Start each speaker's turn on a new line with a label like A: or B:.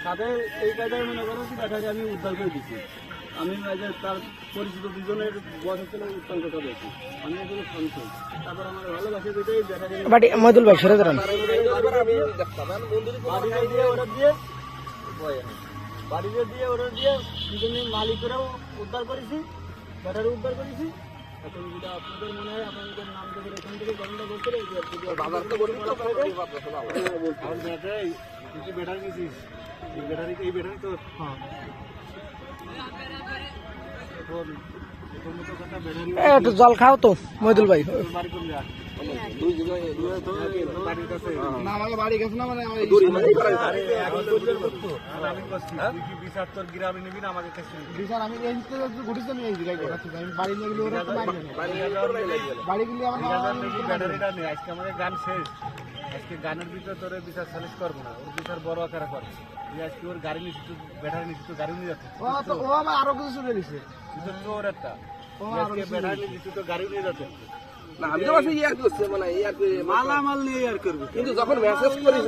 A: সাথে এই কাজটাই মনে করো কি ব্যাটারি আমি উদ্ধার করে দিচ্ছি। আমি তার পরিচিত দুজনের বয়স ছিল উত্তর কথা বলছি, আমি এগুলো শুনছি। তারপর আমার ভালোবাসে দুটোই ব্যাটারি
B: মহিদুল ভাই সরে দাঁড়ান।
A: বাড়িতে দিয়ে অর্ডার দিয়ে দুজনের মালিকেরাও উদ্ধার করেছি, ব্যাটারি উদ্ধার করেছি। এখন যেটা আপনাদের মনে হয় আপনাদের নাম থেকে এখান থেকে গণনা করতে ব্যাটারি নিয়েছিস, এই ব্যাটারিতে এই ব্যাটারি তো
B: একটু জল খাও তো মহিদুল ভাই।
A: গ্রামে নিবি না আমাকে ব্যাটারিটা নেই। আজকে আমাদের গান শেষ, আজকে গানের ভিতরে তোর বিচার সালিশ করবো না, ওর বিচার বড় আকারে করবো। আজকে ওর গাড়ি নিচ্ছি, ব্যাটারি নিচ্ছি, তো গাড়ি নিয়ে যাচ্ছে
B: আরো কিছু চলে গেছে
A: তোর একটা ব্যাটারি নিচ্ছি, তো গাড়ি নিয়ে যাচ্ছে।
C: আমি তো ইয়ার করছে মানে
A: মালামাল নিয়ে আর করবি,
C: কিন্তু যখন মেসেজ করিস